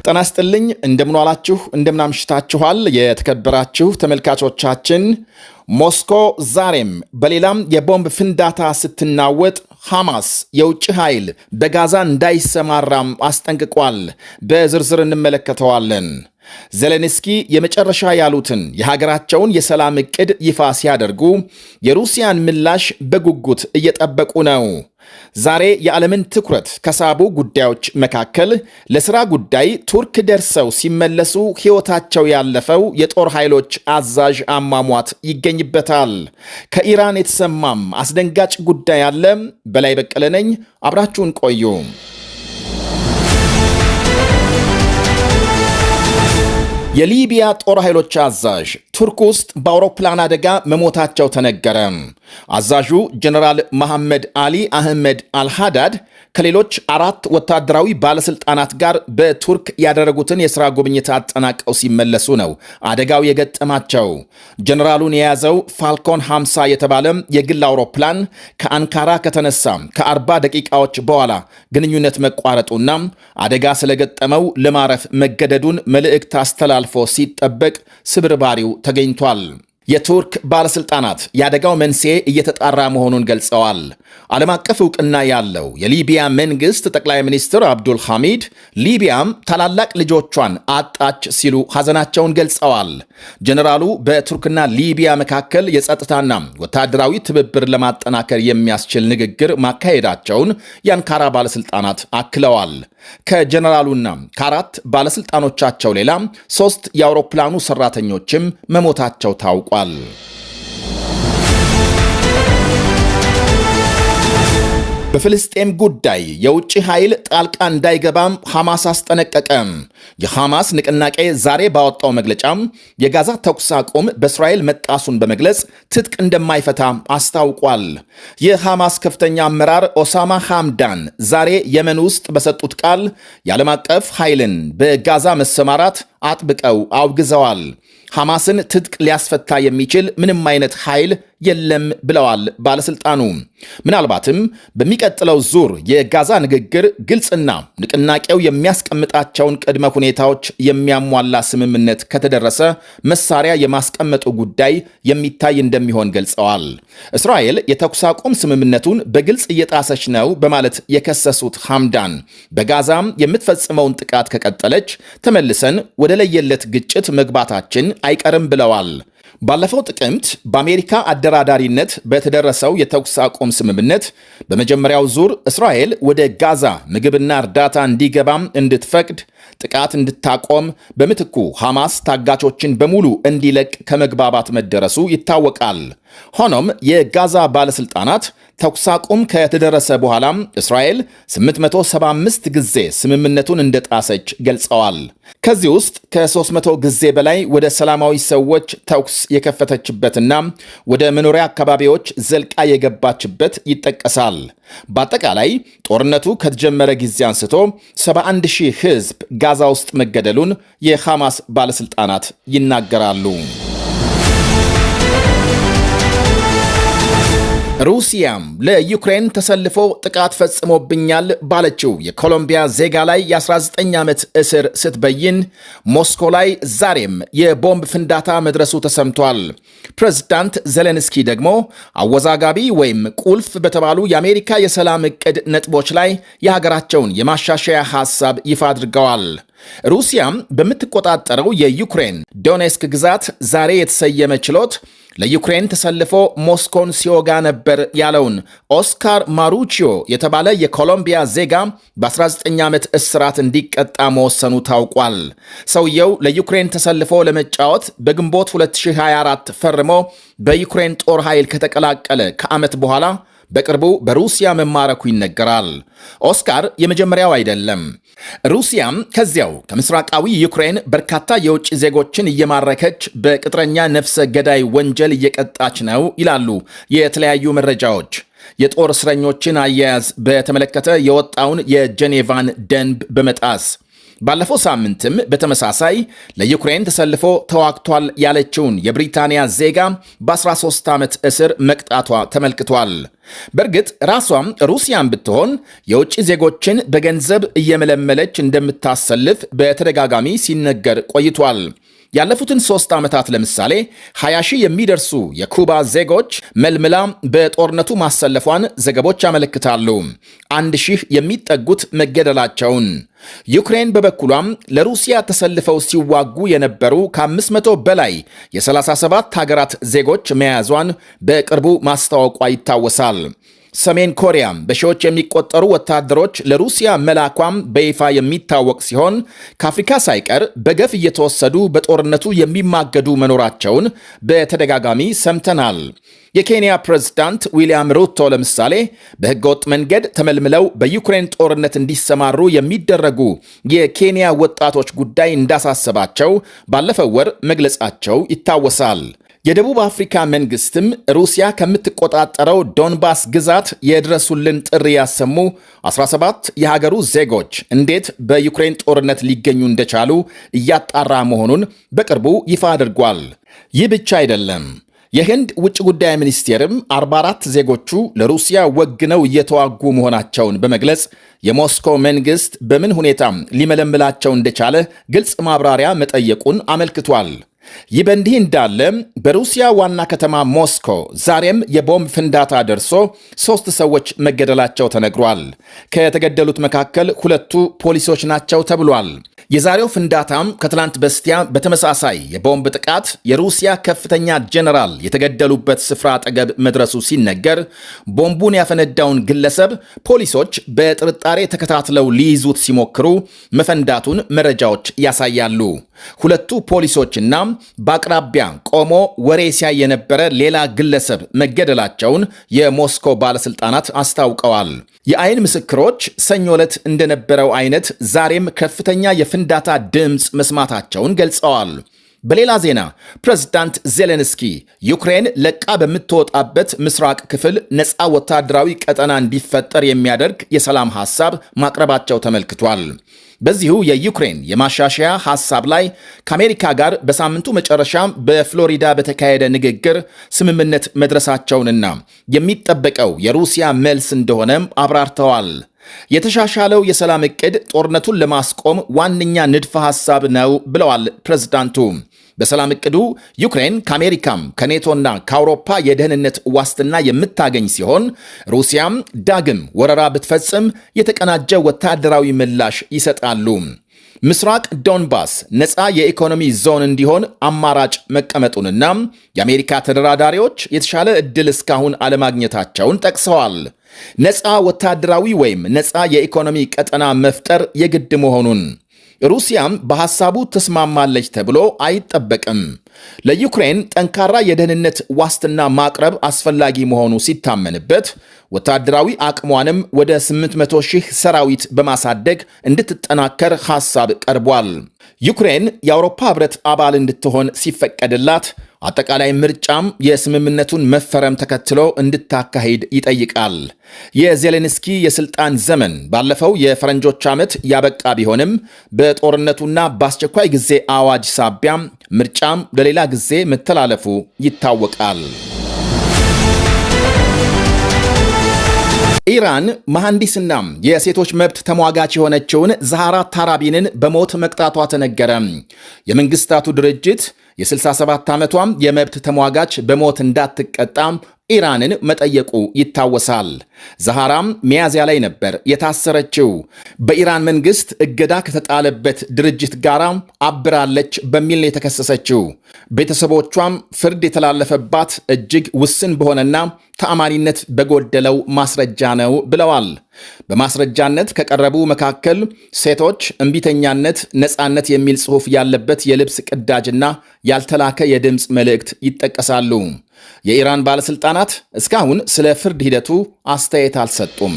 ጤና ይስጥልኝ እንደምን ዋላችሁ እንደምን አምሽታችኋል የተከበራችሁ ተመልካቾቻችን። ሞስኮ ዛሬም በሌላም የቦምብ ፍንዳታ ስትናወጥ ሐማስ የውጭ ኃይል በጋዛ እንዳይሰማራም አስጠንቅቋል። በዝርዝር እንመለከተዋለን። ዜሌንስኪ የመጨረሻ ያሉትን የሀገራቸውን የሰላም ዕቅድ ይፋ ሲያደርጉ የሩሲያን ምላሽ በጉጉት እየጠበቁ ነው። ዛሬ የዓለምን ትኩረት ከሳቡ ጉዳዮች መካከል ለሥራ ጉዳይ ቱርክ ደርሰው ሲመለሱ ሕይወታቸው ያለፈው የጦር ኃይሎች አዛዥ አሟሟት ይገኝበታል። ከኢራን የተሰማም አስደንጋጭ ጉዳይ አለ። በላይ በቀለ ነኝ። አብራችሁን ቆዩ። የሊቢያ ጦር ኃይሎች አዛዥ ቱርክ ውስጥ በአውሮፕላን አደጋ መሞታቸው ተነገረ። አዛዡ ጀነራል መሐመድ አሊ አህመድ አልሃዳድ ከሌሎች 4 ወታደራዊ ባለስልጣናት ጋር በቱርክ ያደረጉትን የሥራ ጉብኝት አጠናቀው ሲመለሱ ነው አደጋው የገጠማቸው። ጀነራሉን የያዘው ፋልኮን 50 የተባለ የግል አውሮፕላን ከአንካራ ከተነሳ ከ40 ደቂቃዎች በኋላ ግንኙነት መቋረጡና አደጋ ስለገጠመው ለማረፍ መገደዱን መልእክት አስተላልፎ ሲጠበቅ ስብርባሪው ተገኝቷል። የቱርክ ባለስልጣናት የአደጋው መንስኤ እየተጣራ መሆኑን ገልጸዋል። ዓለም አቀፍ ዕውቅና ያለው የሊቢያ መንግሥት ጠቅላይ ሚኒስትር አብዱል ሐሚድ ሊቢያም ታላላቅ ልጆቿን አጣች ሲሉ ሐዘናቸውን ገልጸዋል። ጀነራሉ በቱርክና ሊቢያ መካከል የጸጥታና ወታደራዊ ትብብር ለማጠናከር የሚያስችል ንግግር ማካሄዳቸውን የአንካራ ባለስልጣናት አክለዋል። ከጀነራሉና ከ4 ባለስልጣኖቻቸው ሌላ 3 የአውሮፕላኑ ሰራተኞችም መሞታቸው ታውቋል። በፍልስጤም ጉዳይ የውጭ ኃይል ጣልቃ እንዳይገባም ሐማስ አስጠነቀቀ። የሐማስ ንቅናቄ ዛሬ ባወጣው መግለጫም የጋዛ ተኩስ አቁም በእስራኤል መጣሱን በመግለጽ ትጥቅ እንደማይፈታ አስታውቋል። የሐማስ ከፍተኛ አመራር ኦሳማ ሐምዳን ዛሬ የመን ውስጥ በሰጡት ቃል የዓለም አቀፍ ኃይልን በጋዛ መሰማራት አጥብቀው አውግዘዋል። ሐማስን ትጥቅ ሊያስፈታ የሚችል ምንም አይነት ኃይል የለም ብለዋል ባለስልጣኑ። ምናልባትም በሚቀጥለው ዙር የጋዛ ንግግር ግልጽና ንቅናቄው የሚያስቀምጣቸውን ቅድመ ሁኔታዎች የሚያሟላ ስምምነት ከተደረሰ መሳሪያ የማስቀመጡ ጉዳይ የሚታይ እንደሚሆን ገልጸዋል። እስራኤል የተኩስ አቁም ስምምነቱን በግልጽ እየጣሰች ነው በማለት የከሰሱት ሐምዳን በጋዛም የምትፈጽመውን ጥቃት ከቀጠለች ተመልሰን ወደ ለየለት ግጭት መግባታችን አይቀርም ብለዋል። ባለፈው ጥቅምት በአሜሪካ አደራዳሪነት በተደረሰው የተኩስ አቁም ስምምነት በመጀመሪያው ዙር እስራኤል ወደ ጋዛ ምግብና እርዳታ እንዲገባም እንድትፈቅድ፣ ጥቃት እንድታቆም፣ በምትኩ ሐማስ ታጋቾችን በሙሉ እንዲለቅ ከመግባባት መደረሱ ይታወቃል። ሆኖም የጋዛ ባለስልጣናት ተኩስ አቁም ከተደረሰ በኋላም እስራኤል 875 ጊዜ ስምምነቱን እንደጣሰች ገልጸዋል። ከዚህ ውስጥ ከ300 ጊዜ በላይ ወደ ሰላማዊ ሰዎች ተኩስ የከፈተችበትና ወደ መኖሪያ አካባቢዎች ዘልቃ የገባችበት ይጠቀሳል። በአጠቃላይ ጦርነቱ ከተጀመረ ጊዜ አንስቶ 71,000 ሕዝብ ጋዛ ውስጥ መገደሉን የሐማስ ባለስልጣናት ይናገራሉ። ሩሲያም ለዩክሬን ተሰልፎ ጥቃት ፈጽሞብኛል ባለችው የኮሎምቢያ ዜጋ ላይ የ19 ዓመት እስር ስትበይን ሞስኮ ላይ ዛሬም የቦምብ ፍንዳታ መድረሱ ተሰምቷል። ፕሬዝዳንት ዜሌንስኪ ደግሞ አወዛጋቢ ወይም ቁልፍ በተባሉ የአሜሪካ የሰላም ዕቅድ ነጥቦች ላይ የሀገራቸውን የማሻሻያ ሐሳብ ይፋ አድርገዋል። ሩሲያም በምትቆጣጠረው የዩክሬን ዶኔስክ ግዛት ዛሬ የተሰየመ ችሎት ለዩክሬን ተሰልፎ ሞስኮን ሲወጋ ነበር ያለውን ኦስካር ማሩቺዮ የተባለ የኮሎምቢያ ዜጋ በ19 ዓመት እስራት እንዲቀጣ መወሰኑ ታውቋል። ሰውየው ለዩክሬን ተሰልፎ ለመጫወት በግንቦት 2024 ፈርሞ በዩክሬን ጦር ኃይል ከተቀላቀለ ከዓመት በኋላ በቅርቡ በሩሲያ መማረኩ ይነገራል። ኦስካር የመጀመሪያው አይደለም። ሩሲያም ከዚያው ከምስራቃዊ ዩክሬን በርካታ የውጭ ዜጎችን እየማረከች በቅጥረኛ ነፍሰ ገዳይ ወንጀል እየቀጣች ነው ይላሉ የተለያዩ መረጃዎች። የጦር እስረኞችን አያያዝ በተመለከተ የወጣውን የጄኔቫን ደንብ በመጣስ ባለፈው ሳምንትም በተመሳሳይ ለዩክሬን ተሰልፎ ተዋግቷል ያለችውን የብሪታንያ ዜጋ በ13 ዓመት እስር መቅጣቷ ተመልክቷል። በእርግጥ ራሷም ሩሲያን ብትሆን የውጭ ዜጎችን በገንዘብ እየመለመለች እንደምታሰልፍ በተደጋጋሚ ሲነገር ቆይቷል። ያለፉትን 3 ዓመታት ለምሳሌ 20 ሺህ የሚደርሱ የኩባ ዜጎች መልምላ በጦርነቱ ማሰለፏን ዘገቦች ያመለክታሉ። 1000 የሚጠጉት መገደላቸውን። ዩክሬን በበኩሏም ለሩሲያ ተሰልፈው ሲዋጉ የነበሩ ከ500 በላይ የ37 ሀገራት ዜጎች መያዟን በቅርቡ ማስታወቋ ይታወሳል። ሰሜን ኮሪያ በሺዎች የሚቆጠሩ ወታደሮች ለሩሲያ መላኳም በይፋ የሚታወቅ ሲሆን ከአፍሪካ ሳይቀር በገፍ እየተወሰዱ በጦርነቱ የሚማገዱ መኖራቸውን በተደጋጋሚ ሰምተናል። የኬንያ ፕሬዝዳንት ዊልያም ሩቶ ለምሳሌ በሕገወጥ መንገድ ተመልምለው በዩክሬን ጦርነት እንዲሰማሩ የሚደረጉ የኬንያ ወጣቶች ጉዳይ እንዳሳሰባቸው ባለፈው ወር መግለጻቸው ይታወሳል። የደቡብ አፍሪካ መንግስትም ሩሲያ ከምትቆጣጠረው ዶንባስ ግዛት የድረሱልን ጥሪ ያሰሙ 17 የሀገሩ ዜጎች እንዴት በዩክሬን ጦርነት ሊገኙ እንደቻሉ እያጣራ መሆኑን በቅርቡ ይፋ አድርጓል። ይህ ብቻ አይደለም። የህንድ ውጭ ጉዳይ ሚኒስቴርም 44 ዜጎቹ ለሩሲያ ወግነው እየተዋጉ መሆናቸውን በመግለጽ የሞስኮ መንግስት በምን ሁኔታ ሊመለምላቸው እንደቻለ ግልጽ ማብራሪያ መጠየቁን አመልክቷል። ይህ በእንዲህ እንዳለ በሩሲያ ዋና ከተማ ሞስኮ ዛሬም የቦምብ ፍንዳታ ደርሶ 3 ሰዎች መገደላቸው ተነግሯል። ከተገደሉት መካከል 2ቱ ፖሊሶች ናቸው ተብሏል። የዛሬው ፍንዳታም ከትላንት በስቲያ በተመሳሳይ የቦምብ ጥቃት የሩሲያ ከፍተኛ ጄኔራል የተገደሉበት ስፍራ አጠገብ መድረሱ ሲነገር ቦምቡን ያፈነዳውን ግለሰብ ፖሊሶች በጥርጣሬ ተከታትለው ሊይዙት ሲሞክሩ መፈንዳቱን መረጃዎች ያሳያሉ። 2ቱ ፖሊሶችና በአቅራቢያ ቆሞ ወሬ ሲያይ የነበረ ሌላ ግለሰብ መገደላቸውን የሞስኮ ባለስልጣናት አስታውቀዋል። የአይን ምስክሮች ሰኞ ዕለት እንደነበረው አይነት ዛሬም ከፍተኛ የፍንዳታ ድምፅ መስማታቸውን ገልጸዋል። በሌላ ዜና ፕሬዝዳንት ዜሌንስኪ ዩክሬን ለቃ በምትወጣበት ምስራቅ ክፍል ነፃ ወታደራዊ ቀጠና እንዲፈጠር የሚያደርግ የሰላም ሐሳብ ማቅረባቸው ተመልክቷል። በዚሁ የዩክሬን የማሻሻያ ሐሳብ ላይ ከአሜሪካ ጋር በሳምንቱ መጨረሻ በፍሎሪዳ በተካሄደ ንግግር ስምምነት መድረሳቸውንና የሚጠበቀው የሩሲያ መልስ እንደሆነም አብራርተዋል። የተሻሻለው የሰላም ዕቅድ ጦርነቱን ለማስቆም ዋነኛ ንድፈ ሐሳብ ነው ብለዋል ፕሬዝዳንቱ። በሰላም ዕቅዱ ዩክሬን ከአሜሪካም ከኔቶና ከአውሮፓ የደህንነት ዋስትና የምታገኝ ሲሆን ሩሲያም ዳግም ወረራ ብትፈጽም የተቀናጀ ወታደራዊ ምላሽ ይሰጣሉ። ምስራቅ ዶንባስ ነፃ የኢኮኖሚ ዞን እንዲሆን አማራጭ መቀመጡንና የአሜሪካ ተደራዳሪዎች የተሻለ ዕድል እስካሁን አለማግኘታቸውን ጠቅሰዋል። ነፃ ወታደራዊ ወይም ነፃ የኢኮኖሚ ቀጠና መፍጠር የግድ መሆኑን ሩሲያም በሐሳቡ ተስማማለች ተብሎ አይጠበቅም። ለዩክሬን ጠንካራ የደህንነት ዋስትና ማቅረብ አስፈላጊ መሆኑ ሲታመንበት ወታደራዊ አቅሟንም ወደ 800 ሺህ ሰራዊት በማሳደግ እንድትጠናከር ሐሳብ ቀርቧል። ዩክሬን የአውሮፓ ሕብረት አባል እንድትሆን ሲፈቀድላት አጠቃላይ ምርጫም የስምምነቱን መፈረም ተከትሎ እንድታካሂድ ይጠይቃል። የዜሌንስኪ የስልጣን ዘመን ባለፈው የፈረንጆች ዓመት ያበቃ ቢሆንም በጦርነቱና በአስቸኳይ ጊዜ አዋጅ ሳቢያም ምርጫም ለሌላ ጊዜ መተላለፉ ይታወቃል። ኢራን መሐንዲስና የሴቶች መብት ተሟጋች የሆነችውን ዛህራ ታራቢንን በሞት መቅጣቷ ተነገረ። የመንግስታቱ ድርጅት የ67 ዓመቷም የመብት ተሟጋች በሞት እንዳትቀጣ ኢራንን መጠየቁ ይታወሳል። ዛህራም ሚያዝያ ላይ ነበር የታሰረችው። በኢራን መንግስት እገዳ ከተጣለበት ድርጅት ጋር አብራለች በሚል ነው የተከሰሰችው። ቤተሰቦቿም ፍርድ የተላለፈባት እጅግ ውስን በሆነና ተአማኒነት በጎደለው ማስረጃ ነው ብለዋል። በማስረጃነት ከቀረቡ መካከል ሴቶች እምቢተኛነት፣ ነፃነት የሚል ጽሑፍ ያለበት የልብስ ቅዳጅና ያልተላከ የድምፅ መልእክት ይጠቀሳሉ። የኢራን ባለሥልጣናት እስካሁን ስለ ፍርድ ሂደቱ አስተያየት አልሰጡም።